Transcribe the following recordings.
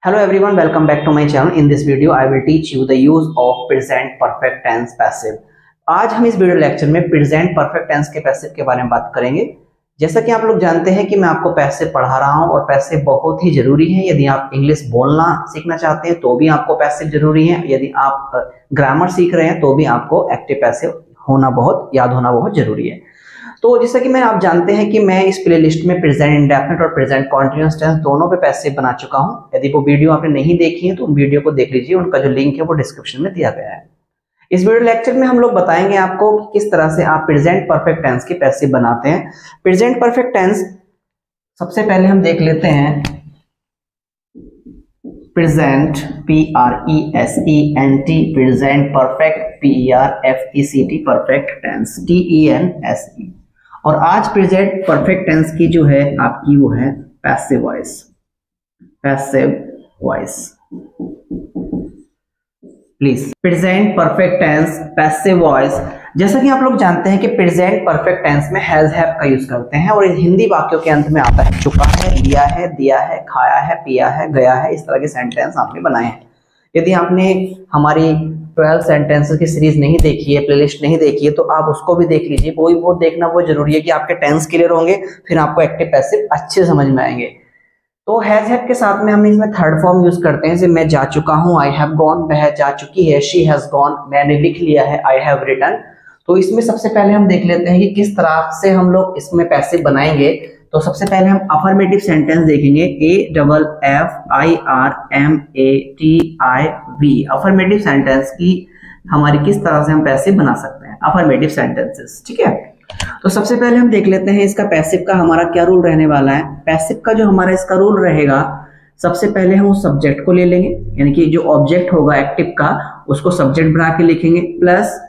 Hello everyone, welcome back to my channel. In this video, I will teach you the use of present perfect tense passive. आज हम इस video lecture में present perfect tense के passive के बारे में बात करेंगे। जैसा कि आप लोग जानते हैं कि मैं आपको पैसिव पढ़ा रहा हूं और पैसिव बहुत ही जरूरी है। यदि आप इंग्लिश बोलना सीखना चाहते हैं तो भी आपको पैसिव जरूरी है। यदि आप ग्रामर सीख रहे हैं तो भी आपको एक्टिव पैसिव याद होना बहुत जरूरी है। तो जैसा कि आप जानते हैं कि मैं इस प्लेलिस्ट में प्रेजेंट इंडेफिनिट और प्रेजेंट कॉन्टिन्यूअस टेंस दोनों पे पैसिव बना चुका हूं। यदि वो वीडियो आपने नहीं देखी है तो वीडियो को देख लीजिए, उनका जो लिंक है वो डिस्क्रिप्शन में दिया गया है। इस वीडियो लेक्चर में हम लोग बताएंगे आपको कि किस तरह से आप प्रेजेंट परफेक्ट टेंस की पैसिव बनाते हैं। प्रेजेंट परफेक्ट टेंस सबसे पहले हम देख लेते हैं present PRESENT present perfect PERFECT perfect tense TENSE। और आज प्रेजेंट परफेक्ट टेंस की जो है आपकी वो है passive voice. Please present perfect tense passive voice. जैसा कि आप लोग जानते हैं कि प्रेजेंट परफेक्ट टेंस में हैज हैव का यूज करते हैं और हिंदी वाक्यों के अंत में आता है चुका है, लिया है, दिया है, खाया है, पिया है, गया है। इस तरह के सेंटेंस आपने बनाए हैं। यदि आपने हमारी 12 सेंटेंसेस की सीरीज नहीं देखी है, प्लेलिस्ट नहीं देखी है, तो आप उसको भी देख लीजिए। वो देखना वो जरूरी है कि आपके टेंस क्लियर होंगे, फिर आपको एक्टिव पैसिव अच्छे समझ में आएंगे। तो हैज हैव के साथ में हम इसमें थर्ड फॉर्म यूज करते हैं। जैसे मैं जा चुका हूं, आई हैव गॉन, वह जा चुकी है, शी हैज गॉन, मैंने लिख लिया है, आई हैव रिटन। तो इसमें सबसे पहले हम देख लेते हैं कि किस तरह से हम लोग इसमें पैसिव बनाएंगे। तो सबसे पहले हम अफर्मेटिव सेंटेंस देखेंगे, AFFIRMATIV। अफर्मेटिव सेंटेंस की हमारी किस तरह से हम पैसिव बना सकते हैं, अफर्मेटिव सेंटेंसेस। ठीक है, तो सबसे पहले हम देख लेते हैं इसका पैसिव का हमारा क्या रूल रहने वाला है। पैसिव का जो हमारा इसका रूल रहेगा, सबसे पहले हम उस सब्जेक्ट को ले लेंगे, यानी कि जो ऑब्जेक्ट होगा एक्टिव का उसको सब्जेक्ट बना के लिखेंगे, प्लस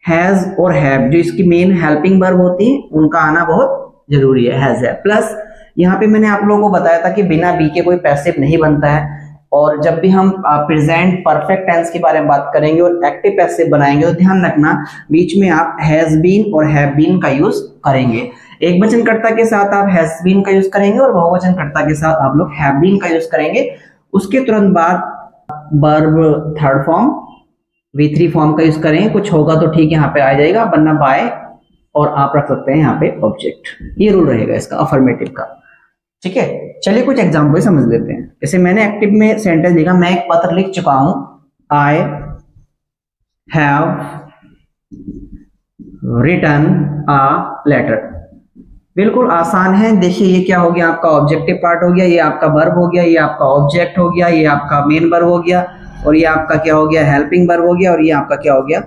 हैज और हैव जो इसकी मेन हेल्पिंग वर्ब होती है उनका आना बहुत जरूरी है, हैज है। प्लस यहाँ पे मैंने आप लोगों को बताया था कि बिना बी के कोई पैसिव नहीं बनता है। और जब भी हम प्रेजेंट परफेक्ट टेंस के बारे में बात करेंगे और एक्टिव पैसिव बनाएंगे तो ध्यान रखना बीच में आप हैज बीन और हैव बीन का यूज करेंगे। एक वचनकर्ता के साथ आप हैज बीन का यूज करेंगे और बहुवचनकर्ता के साथ आप लोग हैव बीन का यूज करेंगे। उसके तुरंत बाद verb third form V3 form का यूज करें। कुछ होगा तो ठीक यहाँ पे आ जाएगा, वरना बाय और आप रख सकते हैं यहाँ पे ऑब्जेक्ट। ये रूल रहेगा इसका अफर्मेटिव का। ठीक है, चलिए कुछ एग्जांपल समझ लेते हैं। जैसे मैंने एक्टिव में सेंटेंस लिखा, मैं एक पत्र लिख चुका हूं, I have written a letter. बिल्कुल आसान है। देखिए ये क्या हो गया, आपका ऑब्जेक्टिव पार्ट हो गया, ये आपका वर्ब हो गया, ये आपका ऑब्जेक्ट हो गया, ये आपका मेन वर्ब हो गया, और ये आपका क्या हो गया, हेल्पिंग वर्ब हो गया, और ये आपका क्या हो गया,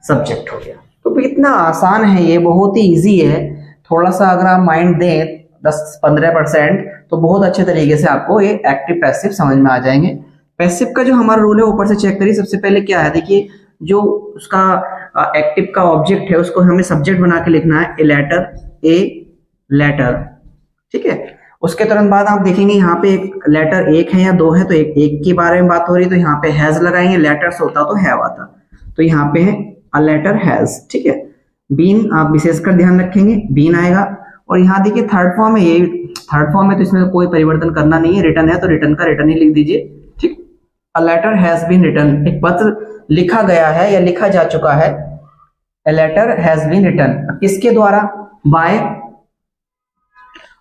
सब्जेक्ट हो गया। तो इतना आसान है, ये बहुत ही इजी है। थोड़ा सा अगर आप माइंड दें 10-15% तो बहुत अच्छे तरीके से आपको ये एक्टिव पैसिव समझ में आ जाएंगे। पैसिव का जो हमारा रूल है ऊपर से चेक करिए। सबसे पहले क्या है, देखिए जो उसका एक्टिव का ऑब्जेक्ट है उसको हमें सब्जेक्ट बना के लिखना है, ए लेटर। ठीक है, उसके तुरंत बाद आप देखेंगे यहाँ पे एक लेटर एक है या दो है, तो एक के बारे में बात हो रही है तो यहाँ पे हैज लगाएंगे, लेटर्स होता तो हैव आता, तो यहाँ पे है अ लेटर हैज। ठीक है, बीन आप विशेषकर ध्यान रखेंगे, बीन आएगा। और यहाँ देखिए थर्ड फॉर्म है, ये थर्ड फॉर्म है तो इसमें कोई परिवर्तन करना नहीं है। रिटर्न है तो रिटर्न का रिटर्न ही लिख दीजिए। ठीक, a letter has been written, एक पत्र लिखा गया है या लिखा जा चुका है। A letter has been written किसके द्वारा, बाय,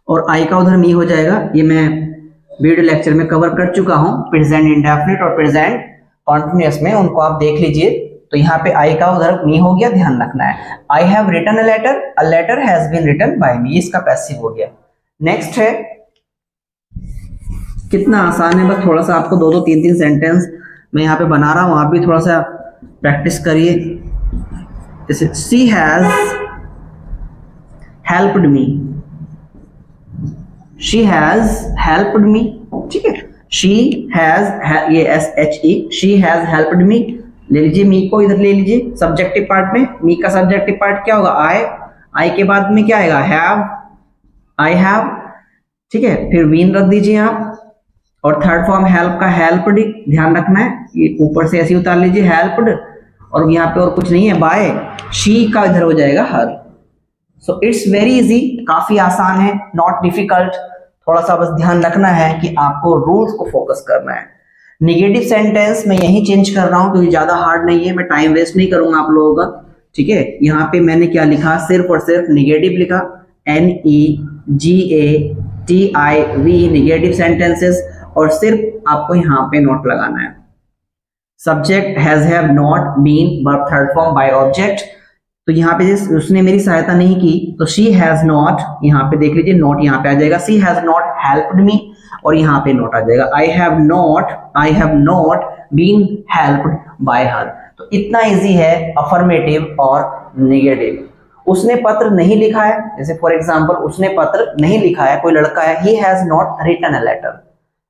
और आई का उधर मी हो जाएगा। ये मैं वीडियो लेक्चर में कवर कर चुका हूं, प्रेजेंट इंडेफिनिट और प्रेजेंट कॉन्टिन्यूअस में, उनको आप देख लीजिए। तो यहाँ पे आई का उधर मी हो गया, ध्यान रखना है। I have written a letter has been written by me, इसका पैसिव हो गया। नेक्स्ट है, कितना आसान है, बस थोड़ा सा आपको 2-2, 3-3 सेंटेंस मैं यहाँ पे बना रहा हूं, आप भी थोड़ा सा प्रैक्टिस करिए। जैसे she has helped me, she has helped me. ठीक है, शी हैज, ये SHE, she has helped me. ले लीजिए मी को इधर ले लीजिए, सब्जेक्टिव पार्ट में मी का सब्जेक्टिव पार्ट क्या होगा, आई के बाद में क्या आएगा, हैव, आई हैव। ठीक है, फिर बीन रख दीजिए आप, और थर्ड फॉर्म हेल्प का हेल्प्ड, ध्यान रखना है, ये ऊपर से ऐसे उतार लीजिए हेल्प्ड, और यहाँ पे और कुछ नहीं है, बाय, शी का इधर हो जाएगा हर। सो इट्स वेरी इजी, काफी आसान है, नॉट डिफिकल्ट। थोड़ा सा बस ध्यान रखना है कि आपको रूल्स को फोकस करना है। निगेटिव सेंटेंस मैं यही चेंज कर रहा हूं क्योंकि ज्यादा हार्ड नहीं है, मैं टाइम वेस्ट नहीं करूंगा आप लोगों का, ठीक है। यहाँ पे मैंने क्या लिखा, सिर्फ और सिर्फ निगेटिव लिखा, NEGATIV निगेटिव सेंटेंसेस, और सिर्फ आपको यहाँ पे नोट लगाना है। Subject has have not been verb third form by object, तो यहाँ पे उसने मेरी सहायता नहीं की तो शी हैज नॉट, यहाँ पे देख लीजिए नॉट यहाँ पे आ जाएगा, she has not helped me, और यहाँ पे नोट आ जाएगा I have not been helped by her. तो इतना इजी है अफर्मेटिव और नेगेटिव। उसने पत्र नहीं लिखा है, जैसे फॉर एग्जांपल उसने पत्र नहीं लिखा है, कोई लड़का है, he has not written a letter,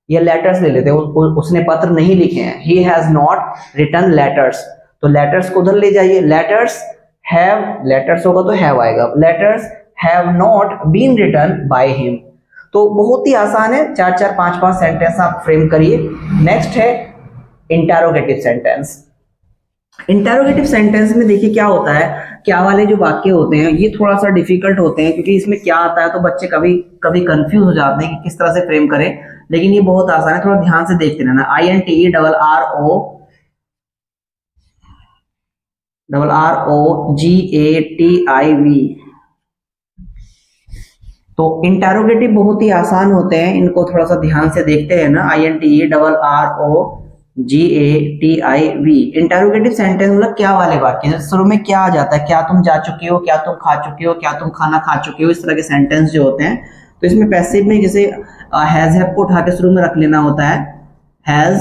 ये लेटर्स ले लेते हैं, उसने पत्र नहीं लिखे हैं, he has not written letters, तो लेटर्स को उधर ले जाइए, लेटर्स हैव, लेटर्स होगा तो हैव आएगा, letters have not been written by him. तो बहुत ही आसान है, 4-4, 5-5 सेंटेंस आप फ्रेम करिए। नेक्स्ट है इंटरोगेटिव सेंटेंस। इंटरोगेटिव सेंटेंस में देखिए क्या होता है, क्या वाले जो वाक्य होते हैं ये थोड़ा सा डिफिकल्ट होते हैं क्योंकि इसमें क्या आता है तो बच्चे कभी कभी कंफ्यूज हो जाते हैं कि किस तरह से फ्रेम करें, लेकिन ये बहुत आसान है, थोड़ा ध्यान से देखते रहना। INTERROGATIV, तो इंटरोगेटिव बहुत ही आसान होते हैं, इनको थोड़ा सा ध्यान से देखते हैं ना। INTERROGATIV इंटरोगेटिव सेंटेंस मतलब क्या वाले वाक्य, शुरू में क्या आ जाता है, क्या तुम जा चुके हो, क्या तुम खा चुके हो, क्या तुम खाना खा चुके हो, इस तरह के सेंटेंस जो होते हैं। तो इसमें पैसिव में जैसे हैज हैव को उठा के शुरू में रख लेना होता है, हैज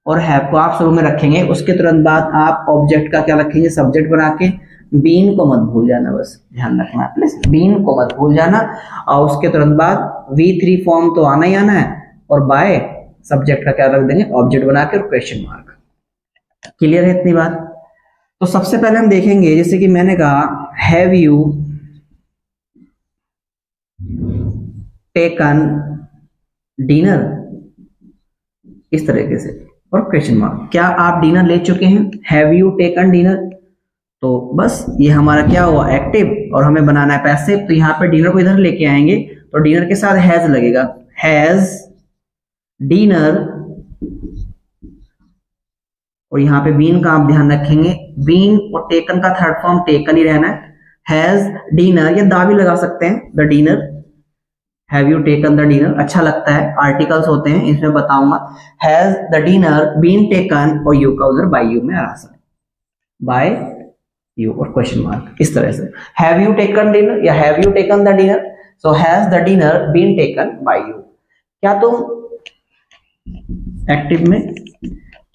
और हैव को आप शुरू में रखेंगे, उसके तुरंत बाद आप ऑब्जेक्ट का क्या रखेंगे, सब्जेक्ट बना के। बीन को मत भूल जाना, बस ध्यान रखना प्लीज, बीन को मत भूल जाना। और उसके तुरंत बाद V3 फॉर्म तो आना ही आना है, और बाय सब्जेक्ट का क्या रख देंगे, ऑब्जेक्ट बना के और क्वेश्चन मार्क। क्लियर है इतनी बात? तो सबसे पहले हम देखेंगे, जैसे कि मैंने कहा हैव यू टेकन डिनर, इस तरीके से, और क्वेश्चन मार्क, क्या आप डिनर ले चुके हैं, हैव यू टेकन डिनर। तो बस ये हमारा क्या हुआ, एक्टिव, और हमें बनाना है पैसिव, तो यहाँ पे डिनर को इधर लेके आएंगे, तो डिनर के साथ हैज लगेगा, हैज डिनर, और यहाँ पे बीन का आप ध्यान रखेंगे, बीन और टेकन का थर्ड फॉर्म टेकन ही रहना है, हैज डिनर, या दा भी लगा सकते हैं, the dinner, have you taken the dinner अच्छा लगता है, आर्टिकल्स होते हैं इसमें बताऊंगा। Has the dinner been taken, और यू का उधर बाय यू में आ रहा है, बाय यू और क्वेश्चन मार्क, इस तरह से। हैव यू टेकन डिनर या have you taken the dinner, so has the dinner been taken by you. क्या तुम एक्टिव में,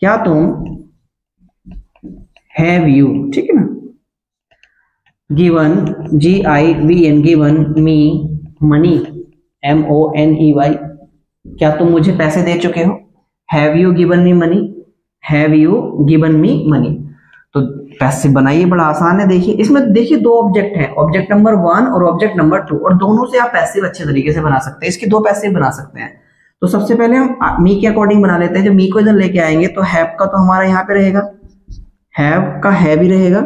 क्या तुम हैव यू, ठीक है ना, given GIVN given me money MONEY, क्या तुम मुझे पैसे दे चुके हो, have you given me money, have you given me money. तो पैसिव बनाइए, बड़ा आसान है। देखिए इसमें देखिए दो ऑब्जेक्ट हैं, ऑब्जेक्ट नंबर 1 और ऑब्जेक्ट नंबर 2, और दोनों से आप पैसिव अच्छे तरीके से बना सकते हैं, इसके दो पैसिव बना सकते हैं। तो सबसे पहले हम मी के अकॉर्डिंग बना लेते हैं, जब मी को इधर लेके आएंगे तो हैव का तो हमारा यहाँ पे रहेगा, हैव का हैव ही रहेगा,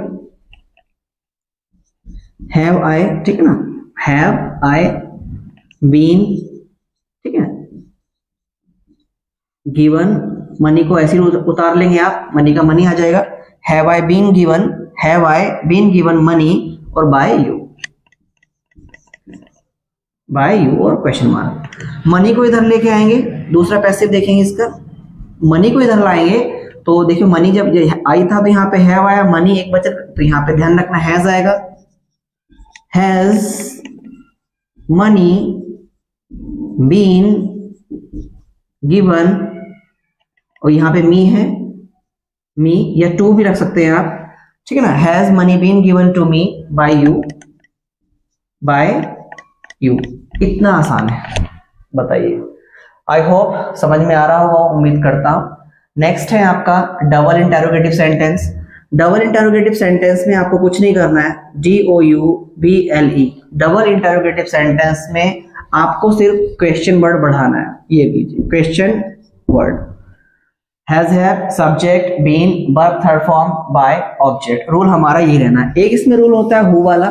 हैव आई, ठीक है ना, हैव आई बीन, ठीक है, गिवन, मनी को ऐसे उतार लेंगे आप, मनी का मनी आ जाएगा, have I been given money, और बाय यू और क्वेश्चन मार्क। मनी को इधर लेके आएंगे, दूसरा पैसिव देखेंगे इसका, मनी को इधर लाएंगे तो देखियो मनी जब आई था तो यहाँ पे हैव आया, मनी एक बचा, तो यहाँ पे ध्यान रखना हैज आएगा, हैज मनी बीन गिवन, और यहाँ पे मी है, मी या टू भी रख सकते हैं आप, ठीक है ना, has money been given to me by you. इतना आसान है, बताइए। आई होप समझ में आ रहा होगा, उम्मीद करता हूं। नेक्स्ट है आपका double interrogative sentence. Double interrogative sentence में आपको कुछ नहीं करना है, DOUBLE। डबल इंटरोगेटिव सेंटेंस में आपको सिर्फ क्वेश्चन वर्ड बढ़ाना है, ये लीजिए question word, has have subject been verb third form by object. Rule हमारा ये रहना है। एक इसमें रूल होता है हु वाला,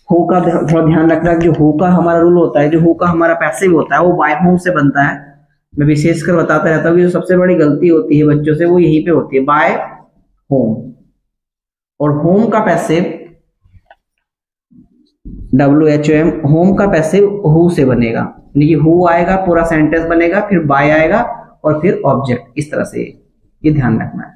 हु का थोड़ा ध्यान रखना, जो हु का हमारा रूल होता है, जो हु का हमारा पैसिव होता है वो बाय होम से बनता है। मैं विशेषकर बताता रहता हूँ कि जो सबसे बड़ी गलती होती है बच्चों से वो यहीं पे होती है, बाय होम। और होम का पैसिव WHOM, होम का पैसिव हु से बनेगा, यानी कि हु आएगा, पूरा सेंटेंस बनेगा, फिर बाय आएगा और फिर ऑब्जेक्ट, इस तरह से। ये ध्यान रखना है,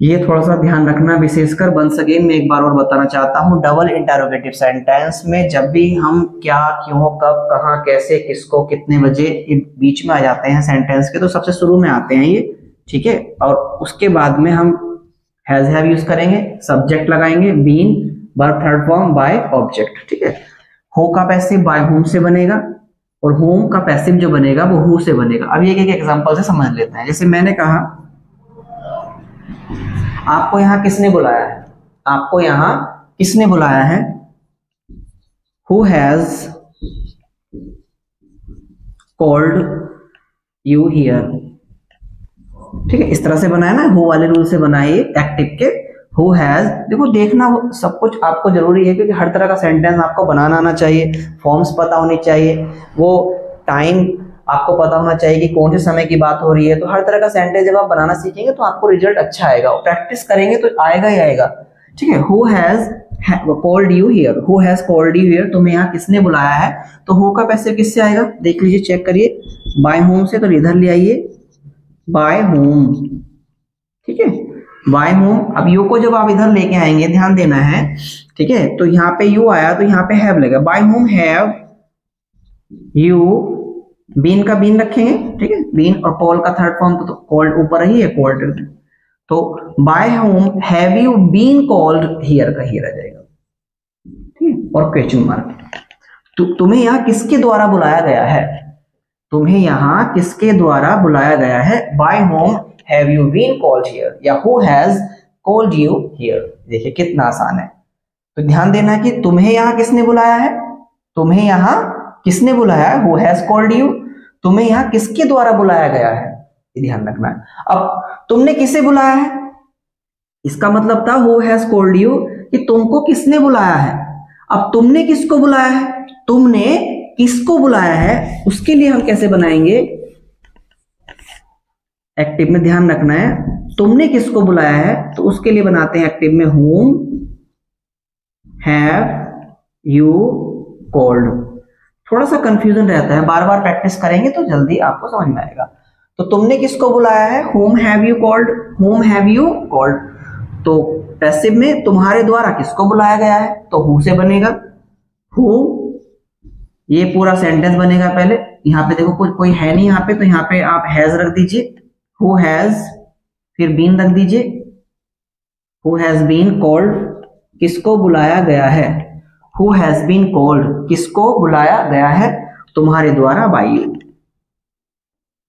ये थोड़ा सा ध्यान रखना विशेषकर। वंस अगेन मैं एक बार और बताना चाहता हूं, डबल इंटरोगेटिव सेंटेंस में जब भी हम क्या, क्यों, कब, कहां, कैसे, किसको, कितने बजे, ये बीच में आ जाते हैं सेंटेंस के, तो सबसे शुरू में आते हैं ये, ठीक है। और उसके बाद में हम हैज हैव यूज करेंगे, सब्जेक्ट लगाएंगे, been, verb third form, by, object, ठीक है। हो का पैसिव बाय होम से बनेगा और होम का पैसिव जो बनेगा वो हु से बनेगा। अब ये एक एग्जांपल से समझ लेते हैं। जैसे मैंने कहा आपको यहां किसने बुलाया है, आपको यहां किसने बुलाया है, who has called you here, ठीक है। इस तरह से बनाया ना, हु वाले रूल से बनाइए एक्टिव के, हु हैज। देखो देखना वो सब कुछ आपको जरूरी है, क्योंकि हर तरह का सेंटेंस आपको बनाना आना चाहिए, फॉर्म्स पता होनी चाहिए, वो टाइम आपको पता होना चाहिए कि कौन से समय की बात हो रही है। तो हर तरह का सेंटेंस जब आप बनाना सीखेंगे तो आपको रिजल्ट अच्छा आएगा, और प्रैक्टिस करेंगे तो आएगा ही आएगा, ठीक है। Who has called you here, who has called you here, तुम्हें यहाँ किसने बुलाया है। तो हु का पैसिव किससे आएगा, देख लीजिए, चेक करिए, बाय होम से। तो इधर ले आइए, बाय होम, ठीक है, बाय होम। अब यू को जब आप इधर लेके आएंगे, ध्यान देना है, ठीक है। तो यहाँ पे यू आया तो यहाँ पे हैव लगेगा, by whom have you, been का बीन रखेंगे, ठीक है, बीन, और कॉल का थर्ड फॉर्म तो कॉल्ड ऊपर ही है, कॉल्ड। तो by whom have you been called here का हियर आ जाएगा, ठीक है, और क्वेश्चन मार्क। तो तुम्हें यहाँ किसके द्वारा बुलाया गया है, तुम्हें यहाँ किसके द्वारा बुलाया गया है, by whom have you been called here, या who has called you here. देखिए कितना आसान है। तो ध्यान देना कि तुम्हें यहाँ किसने बुलाया है, तुम्हें यहाँ किसने बुलाया है, हु हैज कॉल्ड यू। तुम्हें यहाँ किसके द्वारा बुलाया गया है, ये ध्यान रखना है। अब तुमने किसे बुलाया है, इसका मतलब था हु हैज कॉल्ड यू कि तुमको किसने बुलाया है। अब तुमने किसको बुलाया है, तुमने किसको बुलाया है, उसके लिए हम कैसे बनाएंगे, एक्टिव में ध्यान रखना है। तुमने किसको बुलाया है तो उसके लिए बनाते हैं एक्टिव में whom have you called। थोड़ा सा कंफ्यूजन रहता है, बार बार प्रैक्टिस करेंगे तो जल्दी आपको समझ में आएगा। तो तुमने किसको बुलाया है, whom have you called, whom have you called। तो पैसिव में तुम्हारे द्वारा किसको बुलाया गया है, तो who से बनेगा, who, ये पूरा सेंटेंस बनेगा। पहले यहाँ पे देखो कोई है नहीं यहाँ पे, तो यहाँ पे आप हैज रख दीजिए, who has, फिर बीन रख दीजिए, who has been called, किसको बुलाया गया है, who has been called, किसको बुलाया गया है, तुम्हारे द्वारा, by you,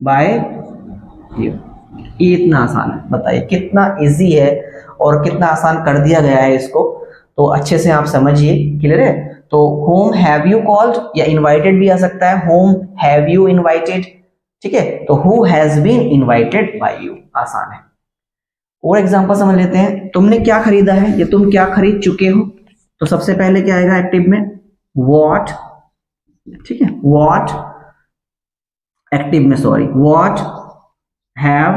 by you। ये इतना आसान है, बताइए कितना इजी है और कितना आसान कर दिया गया है इसको। तो अच्छे से आप समझिए, क्लियर है। तो whom have you called या invited भी आ सकता है, whom have you invited, ठीक है। तो who has been invited by you, आसान है। और एग्जांपल समझ लेते हैं। तुमने क्या खरीदा है या तुम क्या खरीद चुके हो। तो सबसे पहले क्या आएगा एक्टिव में, what, ठीक है, what, एक्टिव में sorry, what have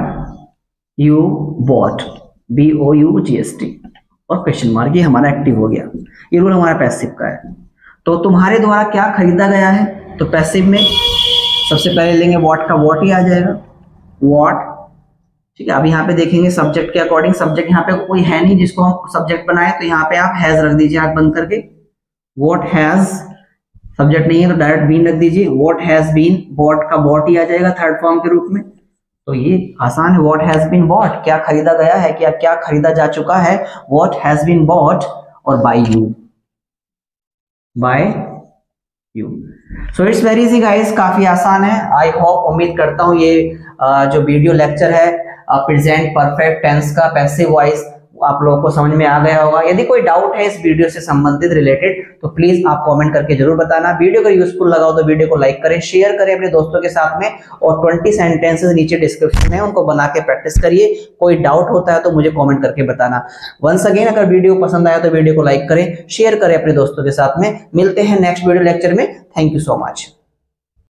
you bought, BOUGHT, और क्वेश्चन मार्क, ये हमारा एक्टिव हो गया। ये रूल हमारा पैसिव का है। तो तुम्हारे द्वारा क्या खरीदा गया है, तो पैसिव में सबसे पहले लेंगे व्हाट का, व्हाट ही आ जाएगा, व्हाट, ठीक है। अब यहाँ पे देखेंगे सब्जेक्ट के अकॉर्डिंग, सब्जेक्ट यहाँ पे कोई है नहीं जिसको हम सब्जेक्ट बनाए, तो यहाँ पे आप हैज रख दीजिए आंख बंद करके, व्हाट हैज, सब्जेक्ट नहीं है तो डायरेक्ट बीन रख दीजिए, व्हाट हैज बीन बॉट का बॉट ही आ जाएगा थर्ड फॉर्म के रूप में। तो ये आसान है, व्हाट हैज बीन बॉट, क्या खरीदा गया है, क्या खरीदा जा चुका है, व्हाट हैज बीन बॉट, और by you, by you. So it's very easy guys, काफी आसान है। आई होप, उम्मीद करता हूँ ये जो वीडियो लेक्चर है प्रेजेंट परफेक्ट टेंस का पैसिव वॉइस आप लोगों को समझ में आ गया होगा। यदि कोई डाउट है इस वीडियो से संबंधित रिलेटेड तो प्लीज आप कमेंट करके जरूर बताना। वीडियो अगर यूजफुल लगा हो तो वीडियो को लाइक करें, शेयर करें अपने दोस्तों के साथ में, और 20 सेंटेंसेस नीचे डिस्क्रिप्शन में उनको बना के प्रैक्टिस करिए। कोई डाउट होता है तो मुझे कमेंट करके बताना। वंस अगेन अगर वीडियो पसंद आया तो वीडियो को लाइक करें, शेयर करें अपने दोस्तों के साथ में। मिलते हैं नेक्स्ट वीडियो लेक्चर में। Thank you so much.